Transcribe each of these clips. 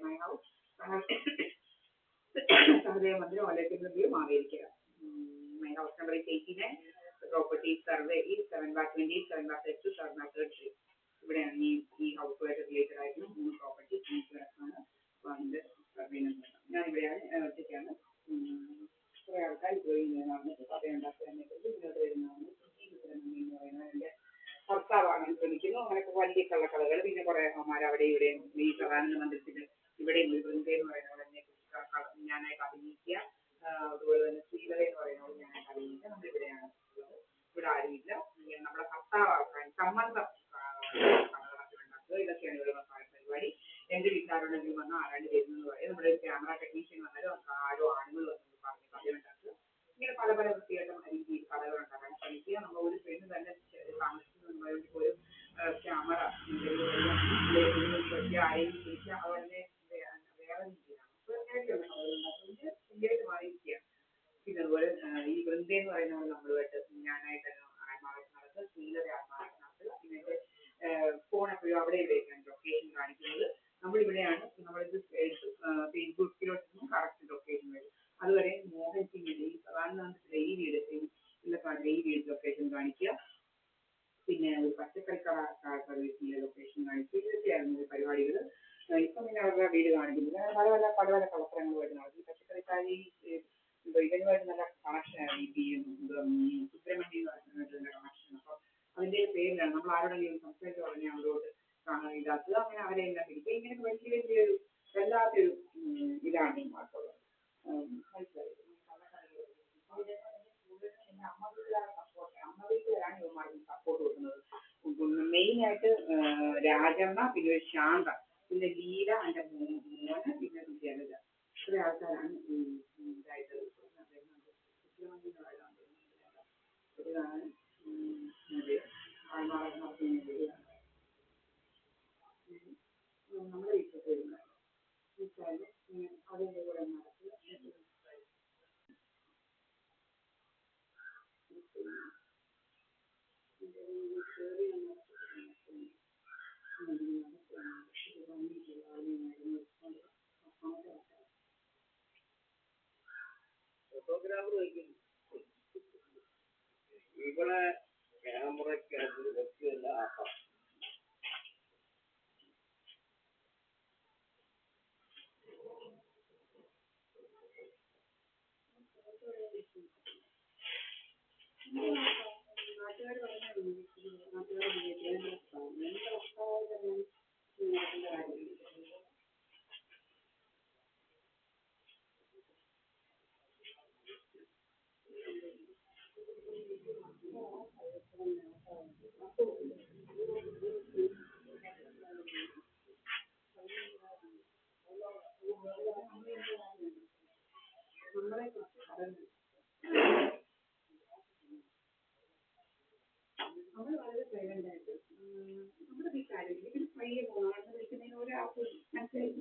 My house Sahadeva Mandiram ഓലയ്ക്കുന്നതിൽ മാറിയിരിക്കുക. My house number 89, property survey ഈ 7/20, 7/32, 7/33. ഇവിടെയാണ് ഈ ഹൗസുമായിട്ട് റിലേറ്റഡ് ആയിട്ടുള്ള 3 പ്രോപ്പർട്ടി ആണ്. അപ്പോൾ അതിൻ്റെ സർവേ നമ്പർ ഞാനിവിടെയാണ് ഒറ്റയ്ക്കാണ്. കുറേ ആൾക്കാർ ജോലി ചെയ്യുന്നതാണ്, കഥയുണ്ടാക്കുന്നതിനെക്കുറിച്ച് ഇതിനകത്ത് വരുന്നതാണ്. എന്ന് പറയുന്നത് എൻ്റെ ഭർത്താവാണ് ശ്രമിക്കുന്നു. അങ്ങനെയൊക്കെ വലിയ കള്ളക്കഥകൾ. പിന്നെ കുറേ അമ്മമാർ അവിടെ ഇവിടെയും ഈ പ്രധാന മന്ദിരത്തിൽ ഇവിടെയും വൃന്ദ എന്ന് പറയുന്നത് അതിനെക്കുറിച്ച് ഞാനായിട്ട് അഭിനയിക്കുക. അതുപോലെ തന്നെ ശ്രീലത എന്ന് പറയുന്നത് ഞാനായിട്ട് അഭിനയിക്കുക. നമ്മളിവിടെയാണ് ഉള്ളത്. ഇവിടെ ആരുമില്ല. നമ്മുടെ ഭർത്താവാക്കാൻ സംബന്ധം കഥകളൊക്കെ ഉണ്ടാക്കുക. ഇതൊക്കെയാണ് ഇവിടെ പരിപാടി. എൻ്റെ വീട്ടുകാരുണ്ടെങ്കിൽ വന്നാൽ ആരാണ്ട് വരുന്നതെന്ന് പറയും. നമ്മുടെ ഒരു ക്യാമറ ടെക്നീഷ്യൻ വന്നാലും ആരോ ആണുങ്ങൾ വന്നത് പറഞ്ഞ് കഥയുണ്ടാക്കുക. ഇങ്ങനെ പല പല വൃത്തിയായിട്ടും രീതിയിൽ കഥകൾ ഉണ്ടാക്കാൻ ശ്രമിക്കുക. നമ്മൾ ഒരു പെണ്ണ് തന്നെ താമസിക്കുന്നതിന് ഒരു ക്യാമറ ആരെയും പിടിക്കുക അവരുടെ വേറെ രീതിയിലാണ്. അപ്പോൾ അങ്ങനെയൊക്കെയുള്ള കഥകളുണ്ടാക്കുന്നത് ശരിയായിട്ട് മാറിയിരിക്കുകയാണ്. പിന്നെ അതുപോലെ ഈ വൃന്ദ എന്ന് പറയുന്നത് നമ്മളുമായിട്ട് ഞാനായിട്ട് ആത്മാവായിട്ട് നടത്തുക, ശ്രീലത ആത്മാവായിട്ട് നടത്തുക. പിന്നെ എൻ്റെ ഫോൺ എപ്പോഴും അവിടെ ഇവിടെയൊക്കെയാണ് ലൊക്കേഷൻ കാണിക്കുന്നത്. നമ്മളിവിടെയാണ്. നമ്മളിത് ഫേസ്ബുക്കിലോട്ടൊന്നും കറക്റ്റ് ലൊക്കേഷൻ വരും. അതുവരെ മോഹൻ സിംഗിൻ്റെ ഈ പ്രധാനമന്ത്രിയുടെ ഈ വീട് ഇതിലൊക്കെയാണ് ഈ വീട് ലൊക്കേഷൻ കാണിക്കുക. പിന്നെ ഒരു പച്ചക്കറിക്കട സർവീസിൻ്റെ ലൊക്കേഷൻ കാണിക്കുക. ഇതൊക്കെയായിരുന്നു പരിപാടികൾ. ഇപ്പം പിന്നെ അവരുടെ വീട് കാണിക്കുന്നത് പല പല കളപ്പുറങ്ങളുമായിട്ട് നടത്തി. പച്ചക്കറിക്കാരി ഇവനുമായിട്ട് നല്ല കണക്ഷനാണ്. ഈ സുബ്രഹ്മണ്യമായിട്ടുള്ള കണക്ഷൻ. അപ്പോൾ അതിൻ്റെ പേരിലാണ് നമ്മൾ ആരോടെങ്കിലും സംസാരിച്ച ഉടനെ അവരോട് ഇതാക്കുക. അങ്ങനെ അവരെ എല്ലാം പിടിക്കുക. ഇങ്ങനെ വലിയ വലിയൊരു വല്ലാത്തൊരു ഇതാണ് ഈ മാർക്കുള്ളത്. മനസ്സിലായി. അമ്മ വീട്ടുകാരാണ് ഇവന്മാർക്ക് സപ്പോർട്ട് കൊടുക്കുന്നത്. മെയിനായിട്ട് രാജമ്മ, പിന്നെ ഒരു ശാന്ത, പിന്നെ ലീല, എൻ്റെ മോന്, പിന്നെ വിദ്യാലയ ഇത്രയും ആൾക്കാരാണ് ഇതായിട്ട് ഇതാണ് ആൾമാറാട്ടം നടത്തുന്നത്. നമ്മുടെ വീട്ടിൽ വരുന്നത് അതിൻ്റെ കൂടെ നടത്തുക. ഫോട്ടോഗ്രാഫർ വയ്ക്കും ഇവിടെ ക്യാമറയ്ക്കകത്ത് വെക്കുകയല്ല ആക്കാം. നാട്ടുകാർ പറയുന്നത് നമ്മളെ കുറിച്ച് പറഞ്ഞു. നമ്മൾ വളരെ സൈലൻ്റായിട്ട് നമ്മുടെ വീട്ടുകാരില്ല. ഇവർ പയ്യെ പോകണം വിളിക്കുന്നതിന് ഒരാൾക്ക് മനസ്സിലായി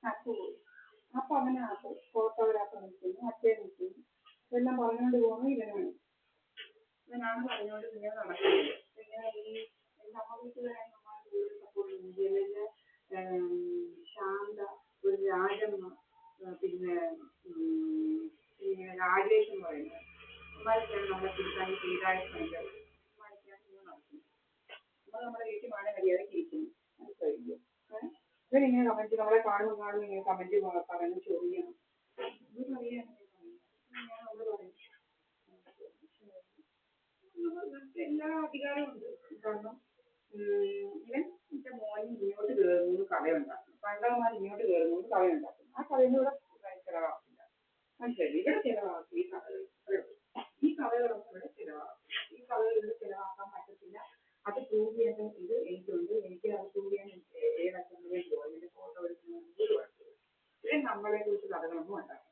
ആപ്പ് പോയി. അപ്പം അങ്ങനെ ആപ്പ് ഫോട്ടോഗ്രാഫർ നിൽക്കുന്നു, അച്ഛയെ നിൽക്കുന്നു, ഇതെല്ലാം പറഞ്ഞുകൊണ്ട് പോകുന്നു. ഇവനാണ് പറഞ്ഞുകൊണ്ട് പിന്നെ നടക്കുന്നത്. പിന്നെ ഈ എൻ്റെ അമ്മ വീട്ടുകാരാണ് നമ്മൾ കൂടുതൽ സപ്പോർട്ട് ചെയ്യുന്നത്. ശാന്ത, ഒരു രാജമ്മ, പിന്നെ രാജേഷ് എന്ന് പറയുന്നത് ഇവന്മാരൊക്കെയാണ് നമ്മളെ തിരുത്താൻ ചെയ്തായ ശ്രമിച്ചത്. നമ്മൾ നമ്മുടെ വീട്ടിൽ മഴ മര്യാദയ്ക്ക് ഇരിക്കുന്നു. മനസ്സിലായില്ലേ? ഇവരിങ്ങനെ കമൻറ്റ് നമ്മളെ കാണുമ്പോൾ ഇങ്ങനെ കമൻറ്റ് പറയുന്നത് ചോദിക്കണം. ഇവരറിയാൻ ഞാൻ അവിടെ പറയും എല്ലാ അധികാരവും ഉണ്ട്. കാരണം ഇവൻ എൻ്റെ മോൻ ഇങ്ങോട്ട് കയറുന്നു കഥയുണ്ടാക്കും. പണ്ടവന്മാർ ഇങ്ങോട്ട് കയറുന്നു കഥയുണ്ടാക്കും. ആ കഥയൊന്നും ഇവിടെ ചിലവാക്കില്ല. മനസ്സിലായി? ഇവിടെ ചിലവാക്കി ഈ കഥകൾ. ഈ കഥകളൊന്നും ഇവിടെ ചിലവാക്കും. ഈ കഥകൾ ഇവിടെ ചിലവാക്കാൻ പറ്റത്തില്ല. അത് പ്രൂവ് ചെയ്യാൻ ഇത് എനിക്കുണ്ട്. എനിക്ക് അത് പ്രൂവ് ചെയ്യാൻ ഏതറ്റം പോയി എൻ്റെ ഫോട്ടോ എടുക്കുന്നത് ഒരു കുഴപ്പമില്ല. ഇവൻ നമ്മളെ കുറിച്ച് കഥകളൊന്നും ഉണ്ടാക്കും.